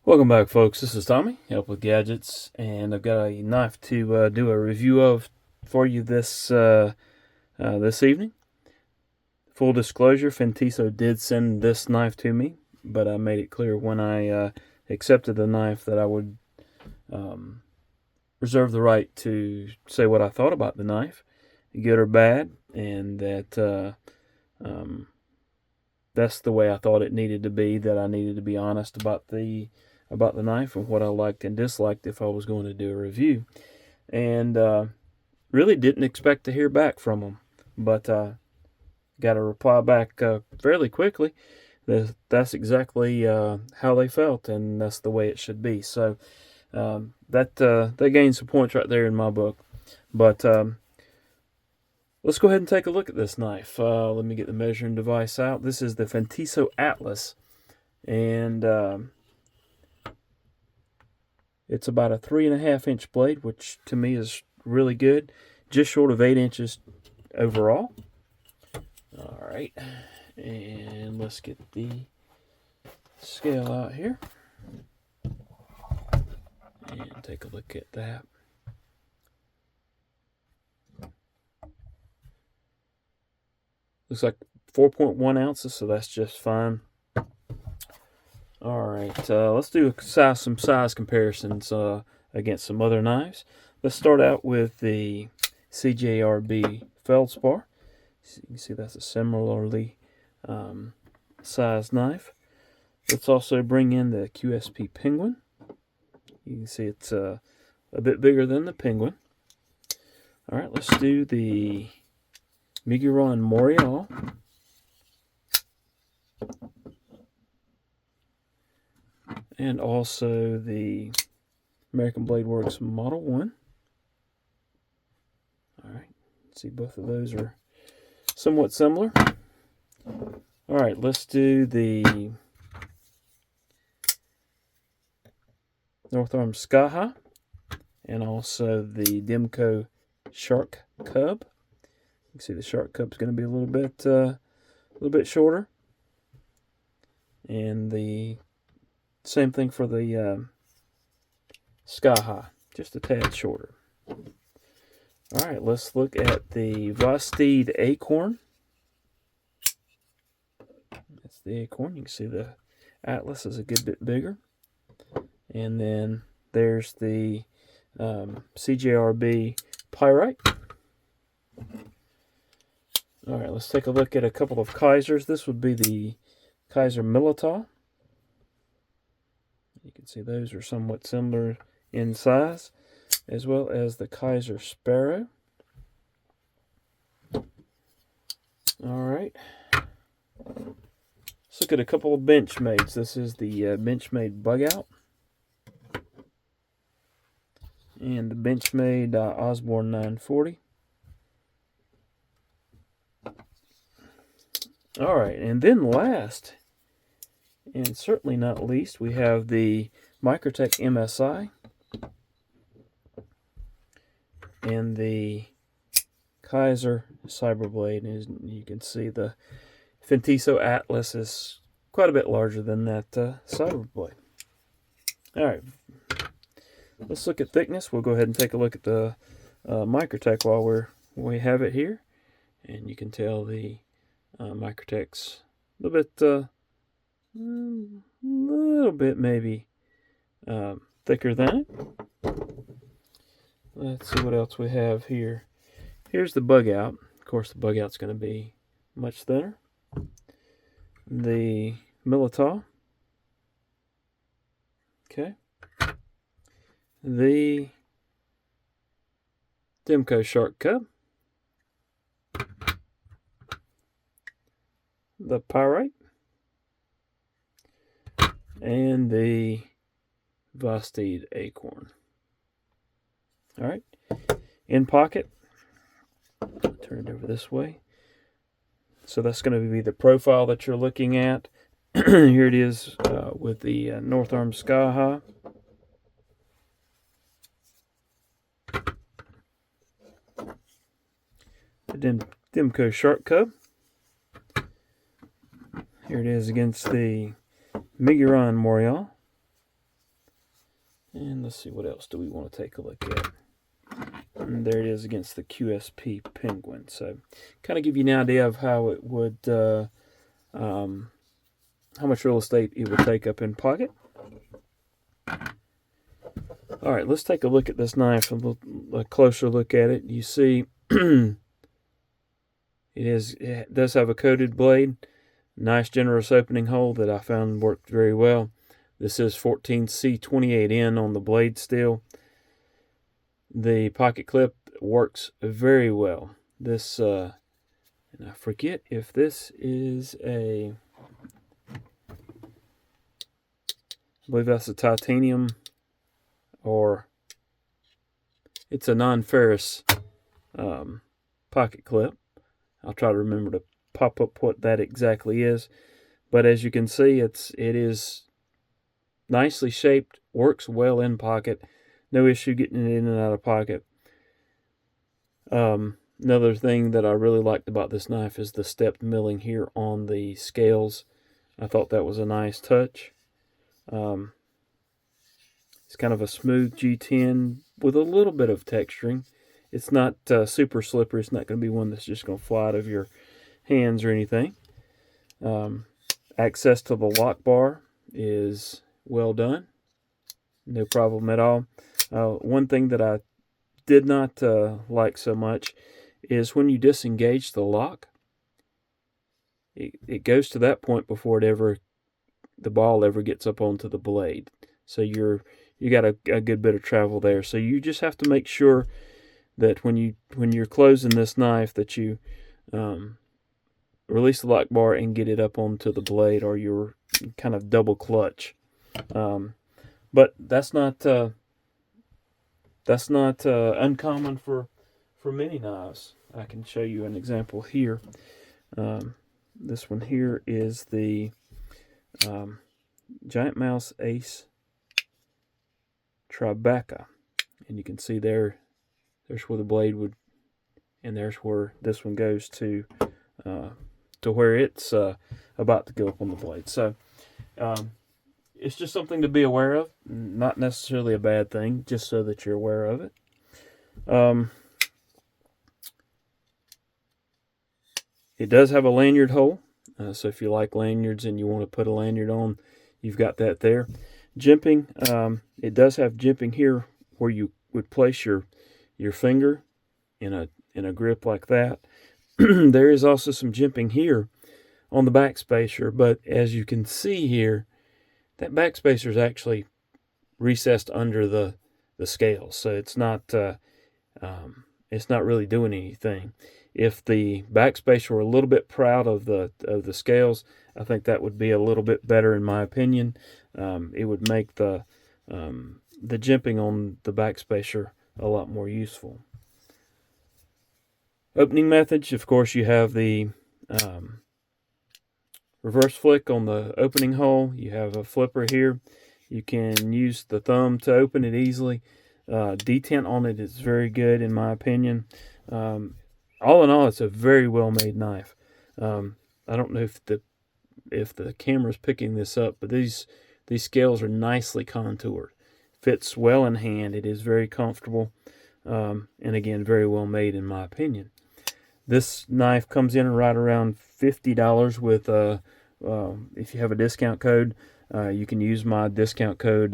Welcome back, folks. This is Tommy, Help with Gadgets, and I've got a knife to do a review of for you this evening. Full disclosure: Fintiso did send this knife to me, but I made it clear when I accepted the knife that I would reserve the right to say what I thought about the knife, good or bad, and that that's the way I thought it needed to be. That I needed to be honest about the knife and what I liked and disliked if I was going to do a review. And really didn't expect to hear back from them, but got a reply back fairly quickly. That's exactly how they felt, and that's the way it should be. So that gains some points right there in my book. But let's go ahead and take a look at this knife. Let me get the measuring device out. This is the Fintiso Atlas, and it's about a 3.5-inch blade, which to me is really good. Just short of 8 inches overall. All right, and let's get the scale out here and take a look at that. Looks like 4.1 ounces, so that's just fine. All right, let's do some size comparisons against some other knives. Let's start out with the CJRB feldspar. So you can see that's a similarly sized knife. Let's also bring in the QSP Penguin. You can see it's a bit bigger than the Penguin. All right, let's do the Miguron Morial. And also the American Blade Works Model 1. Alright, see both of those are somewhat similar. Alright, let's do the North Arm Sky High and also the Demco Shark Cub. You can see the Shark Cub's going to be a little bit shorter. And the same thing for the Sky High, just a tad shorter. All right, let's look at the Vosteed Acorn. That's the Acorn. You can see the Atlas is a good bit bigger. And then there's the CJRB Pyrite. All right, let's take a look at a couple of Kaisers. This would be the Kaiser Militao. You can see those are somewhat similar in size, as well as the Kaiser Sparrow. All right. Let's look at a couple of Benchmades. This is the Benchmade Bug Out and the Benchmade Osborne 940. All right, and then last, and certainly not least, we have the Microtech MSI and the Kaiser Cyberblade. And you can see the Fintiso Atlas is quite a bit larger than that Cyberblade. All right, let's look at thickness. We'll go ahead and take a look at the Microtech while we have it here, and you can tell the Microtech's a little bit maybe thicker than it. Let's see what else we have here. Here's the Bug Out. Of course, the Bug Out's going to be much thinner. The Militao. Okay. The Demco Shark Cub. The Pyrite. And the Vosteed Acorn. All right. In pocket. Turn it over this way. So that's going to be the profile that you're looking at. Here it is with the North Arm Sky High. The Demco Shark Cub. Here it is against the Miguron Morial. And let's see, what else do we want to take a look at? And there it is against the QSP Penguin. So kind of give you an idea of how it would, how much real estate it would take up in pocket. All right, let's take a look at this knife, a closer look at it. You see it does have a coated blade. Nice generous opening hole that I found worked very well. This is 14C28N on the blade steel. The pocket clip works very well. This, and I forget if this is I believe that's a titanium, or it's a non-ferrous pocket clip. I'll try to remember to pop up what that exactly is. But as you can see, it is nicely shaped, works well in pocket. No issue getting it in and out of pocket. Another thing that I really liked about this knife is the stepped milling here on the scales. I thought that was a nice touch. It's kind of a smooth G10 with a little bit of texturing. It's not super slippery. It's not going to be one that's just going to fly out of your hands or anything. Access to the lock bar is well done. No problem at all. One thing that I did not like so much is when you disengage the lock, it goes to that point before the ball ever gets up onto the blade. So you got a good bit of travel there. So you just have to make sure that when you're closing this knife that you release the lock bar and get it up onto the blade, or you're kind of double clutch. But that's not uncommon for many knives. I can show you an example here. This one here is the Giant Mouse Ace Tribeca, and you can see there's where the blade would, and there's where this one goes to where it's about to go up on the blade. So it's just something to be aware of, not necessarily a bad thing, just so that you're aware of it. It does have a lanyard hole, so if you like lanyards and you want to put a lanyard on, you've got that there. Jimping, it does have jimping here where you would place your finger in a grip like that. There is also some jimping here on the back spacer, but as you can see here, that back spacer is actually recessed under the scales, so it's not really doing anything. If the back spacer were a little bit proud of the scales, I think that would be a little bit better in my opinion. It would make the jimping on the back spacer a lot more useful. Opening methods, of course, you have the reverse flick on the opening hole. You have a flipper here. You can use the thumb to open it easily. Detent on it is very good in my opinion. All in all, it's a very well made knife. I don't know if the camera's picking this up, but these scales are nicely contoured. Fits well in hand. It is very comfortable, and again, very well made in my opinion. This knife comes in right around $50 with if you have a discount code, you can use my discount code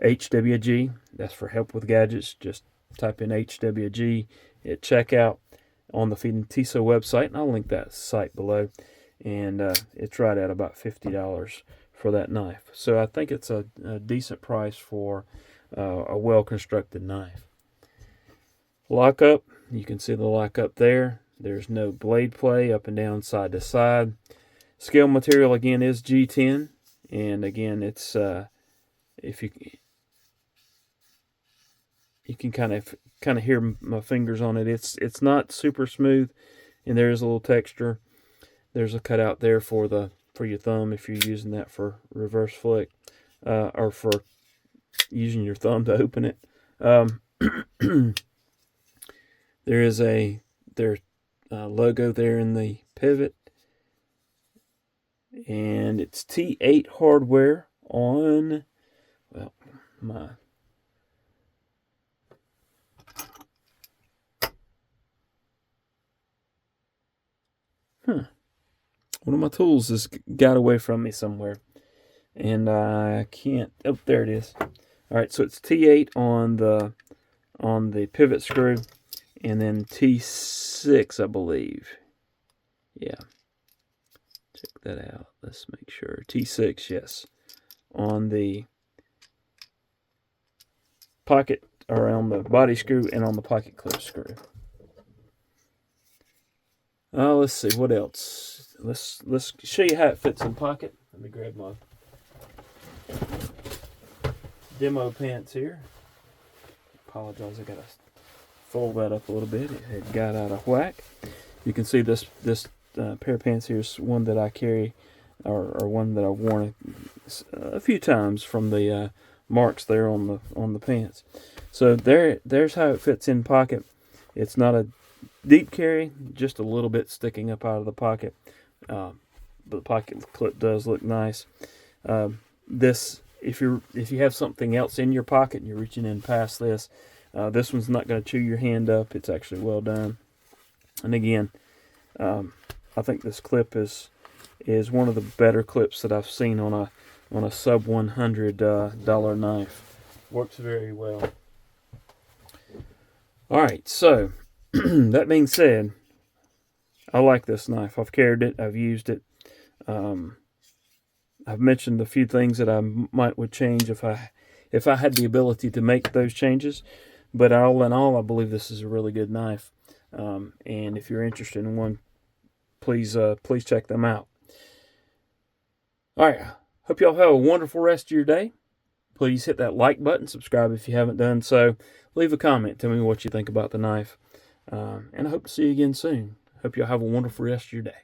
HWG. That's for Help with Gadgets. Just type in HWG at checkout on the Fintiso website, and I'll link that site below. And it's right at about $50 for that knife. So I think it's a decent price for a well-constructed knife. Lockup, you can see the lockup there. There's no blade play up and down, side to side. Scale material again is G10, and again it's if you can kind of hear my fingers on it. It's not super smooth, and there is a little texture. There's a cutout there for your thumb if you're using that for reverse flick, or for using your thumb to open it. There is their logo there in the pivot, and it's T8 hardware on, well, my One of my tools has got away from me somewhere, and I can't. Oh, there it is. All right, so it's T8 on the pivot screw, and then T6, I believe. Yeah. Check that out. Let's make sure. T6, yes, on the pocket, or on the body screw, and on the pocket clip screw. Let's see what else. Let's show you how it fits in pocket. Let me grab my demo pants here. Apologize, I gotta fold that up a little bit. It got out of whack. You can see this pair of pants here is one that I carry, or one that I've worn a few times from the marks there on the pants. So there's how it fits in pocket. It's not a deep carry, just a little bit sticking up out of the pocket. But the pocket clip does look nice. This, if you have something else in your pocket and you're reaching in past this one's not going to chew your hand up. It's actually well done. And again, I think this clip is one of the better clips that I've seen on a sub $100 knife. Works very well. All right, so that being said, I like this knife. I've carried it. I've used it. I've mentioned a few things that I would change if I had the ability to make those changes. But all in all, I believe this is a really good knife. And if you're interested in one, please check them out. All right. Hope y'all have a wonderful rest of your day. Please hit that like button, subscribe if you haven't done so. Leave a comment. Tell me what you think about the knife. And I hope to see you again soon. Hope y'all have a wonderful rest of your day.